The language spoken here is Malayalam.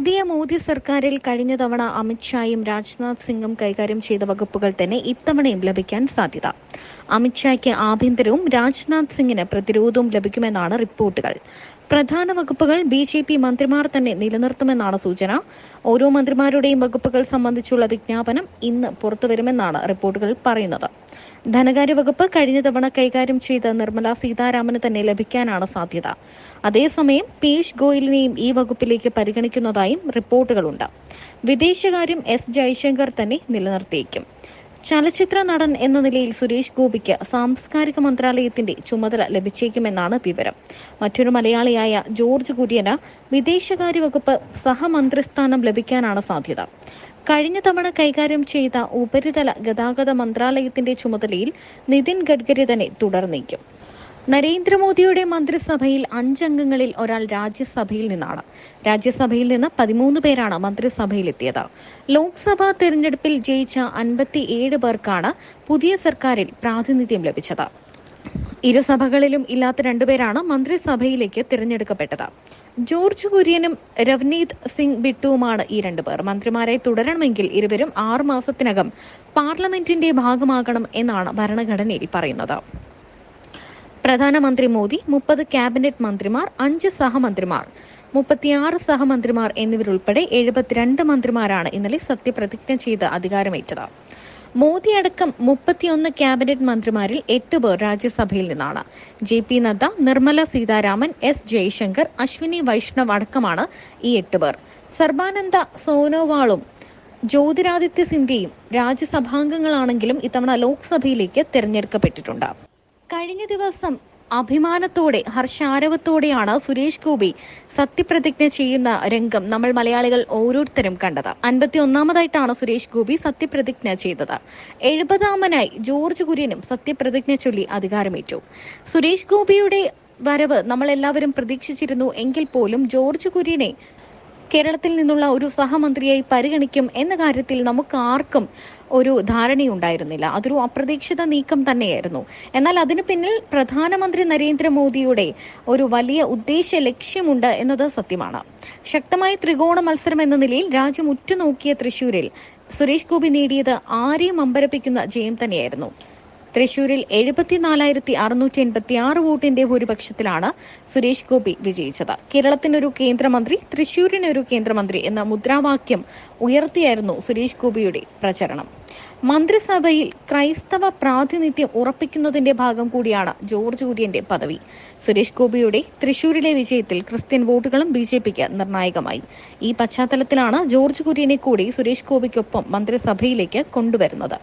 പുതിയ മോദി സർക്കാരിൽ കഴിഞ്ഞ തവണ അമിത്ഷായും രാജ്നാഥ് സിംഗും കൈകാര്യം ചെയ്ത വകുപ്പുകൾ തന്നെ ഇത്തവണയും ലഭിക്കാൻ സാധ്യത. അമിത്ഷായ്ക്ക് ആഭ്യന്തരവും രാജ്നാഥ് സിംഗിന് പ്രതിരോധവും ലഭിക്കുമെന്നാണ് റിപ്പോർട്ടുകൾ. പ്രധാന വകുപ്പുകൾ ബി.ജെ.പി മന്ത്രിമാർ തന്നെ നിലനിർത്തുമെന്നാണ് സൂചന. ഓരോ മന്ത്രിമാരുടെയും വകുപ്പുകൾ സംബന്ധിച്ചുള്ള വിജ്ഞാപനം ഇന്ന് പുറത്തുവരുമെന്നാണ് റിപ്പോർട്ടുകൾ പറയുന്നത്. ധനകാര്യ വകുപ്പ് കഴിഞ്ഞ തവണ കൈകാര്യം ചെയ്ത നിർമ്മല സീതാരാമന് തന്നെ ലഭിക്കാനാണ് സാധ്യത. അതേസമയം പീയൂഷ് ഗോയലിനെയും ഈ വകുപ്പിലേക്ക് പരിഗണിക്കുന്നതായും റിപ്പോർട്ടുകളുണ്ട്. വിദേശകാര്യം എസ് ജയശങ്കർ തന്നെ നിലനിർത്തിയേക്കും. ചലച്ചിത്ര നടൻ എന്ന നിലയിൽ സുരേഷ് ഗോപിക്ക് സാംസ്കാരിക മന്ത്രാലയത്തിന്റെ ചുമതല ലഭിച്ചേക്കുമെന്നാണ് വിവരം. മറ്റൊരു മലയാളിയായ ജോർജ് കുര്യന് വിദേശകാര്യ വകുപ്പ് സഹമന്ത്രിസ്ഥാനം ലഭിക്കാനാണ് സാധ്യത. കഴിഞ്ഞ തവണ കൈകാര്യം ചെയ്ത ഉപരിതല ഗതാഗത മന്ത്രാലയത്തിന്റെ ചുമതലയിൽ നിതിൻ ഗഡ്കരി തന്നെ തുടർന്നേക്കും. നരേന്ദ്രമോദിയുടെ മന്ത്രിസഭയിൽ 5 അംഗങ്ങളിൽ ഒരാൾ രാജ്യസഭയിൽ നിന്നാണ്. രാജ്യസഭയിൽ നിന്ന് 13 പേരാണ് മന്ത്രിസഭയിലെത്തിയത്. ലോക്സഭാ തെരഞ്ഞെടുപ്പിൽ ജയിച്ച 57 പേർക്കാണ് പുതിയ സർക്കാരിൽ പ്രാതിനിധ്യം ലഭിച്ചത്. ഇരുസഭകളിലും ഇല്ലാത്ത 2 പേരാണ് മന്ത്രിസഭയിലേക്ക് തിരഞ്ഞെടുക്കപ്പെട്ടത്. ജോർജ് കുര്യനും രവ്നീത് സിംഗ് ബിട്ടുവുമാണ് ഈ 2 പേർ. മന്ത്രിമാരായി തുടരണമെങ്കിൽ ഇരുവരും 6 മാസത്തിനകം പാർലമെന്റിന്റെ ഭാഗമാകണം എന്നാണ് ഭരണഘടനയിൽ പറയുന്നത്. പ്രധാനമന്ത്രി മോദി, 30 ക്യാബിനറ്റ് മന്ത്രിമാർ, 5 സഹമന്ത്രിമാർ, 36 സഹമന്ത്രിമാർ എന്നിവരുൾപ്പെടെ 72 മന്ത്രിമാരാണ് ഇന്നലെ സത്യപ്രതിജ്ഞ ചെയ്ത് അധികാരമേറ്റത്. മോദി അടക്കം 31 ക്യാബിനറ്റ് മന്ത്രിമാരിൽ 8 പേർ രാജ്യസഭയിൽ നിന്നാണ്. JP നദ്ദ, നിർമ്മല സീതാരാമൻ, S ജയശങ്കർ, അശ്വിനി വൈഷ്ണവ് അടക്കമാണ് ഈ 8 പേർ. സർബാനന്ദ സോനോവാളും ജ്യോതിരാദിത്യ സിന്ധ്യയും രാജ്യസഭാംഗങ്ങളാണെങ്കിലും ഇത്തവണ ലോക്സഭയിലേക്ക് തിരഞ്ഞെടുക്കപ്പെട്ടിട്ടുണ്ട്. കഴിഞ്ഞ ദിവസം അഭിമാനത്തോടെ ഹർഷാരവത്തോടെയാണ് സുരേഷ് ഗോപി സത്യപ്രതിജ്ഞ ചെയ്യുന്ന രംഗം നമ്മൾ മലയാളികൾ ഓരോരുത്തരും കണ്ടത്. 51ാമതായിട്ടാണ് സുരേഷ് ഗോപി സത്യപ്രതിജ്ഞ ചെയ്തത്. 70ാമനായി ജോർജ് കുര്യനും സത്യപ്രതിജ്ഞ ചൊല്ലി അധികാരമേറ്റു. സുരേഷ് ഗോപിയുടെ വരവ് നമ്മളെല്ലാവരും പ്രതീക്ഷിച്ചിരുന്നു എങ്കിൽ പോലും ജോർജ് കുര്യനെ കേരളത്തിൽ നിന്നുള്ള ഒരു സഹമന്ത്രിയായി പരിഗണിക്കും എന്ന കാര്യത്തിൽ നമുക്ക് ആർക്കും ഒരു ധാരണയുണ്ടായിരുന്നില്ല. അതൊരു അപ്രതീക്ഷിത നീക്കം തന്നെയായിരുന്നു. എന്നാൽ അതിനു പിന്നിൽ പ്രധാനമന്ത്രി നരേന്ദ്രമോദിയുടെ ഒരു വലിയ ഉദ്ദേശ ലക്ഷ്യമുണ്ട് എന്നത് സത്യമാണ്. ശക്തമായ ത്രികോണ മത്സരം എന്ന നിലയിൽ രാജ്യം ഉറ്റുനോക്കിയ തൃശൂരിൽ സുരേഷ് ഗോപി നേടിയത് ആരെയും അമ്പരപ്പിക്കുന്ന ജയം തന്നെയായിരുന്നു. തൃശൂരിൽ 74,686 വോട്ടിന്റെ ഭൂരിപക്ഷത്തിലാണ് സുരേഷ് ഗോപി വിജയിച്ചത്. കേരളത്തിനൊരു കേന്ദ്രമന്ത്രി, തൃശൂരിനൊരു കേന്ദ്രമന്ത്രി എന്ന മുദ്രാവാക്യം ഉയർത്തിയായിരുന്നു സുരേഷ് ഗോപിയുടെ പ്രചരണം. മന്ത്രിസഭയിൽ ക്രൈസ്തവ പ്രാതിനിധ്യം ഉറപ്പിക്കുന്നതിന്റെ ഭാഗം കൂടിയാണ് ജോർജ് കുര്യന്റെ പദവി. സുരേഷ് ഗോപിയുടെ തൃശൂരിലെ വിജയത്തിൽ ക്രിസ്ത്യൻ വോട്ടുകളും ബി.ജെ.പിക്ക് നിർണായകമായി. ഈ പശ്ചാത്തലത്തിലാണ് ജോർജ് കുര്യനെ കൂടി സുരേഷ് ഗോപിക്കൊപ്പം മന്ത്രിസഭയിലേക്ക് കൊണ്ടുവരുന്നത്.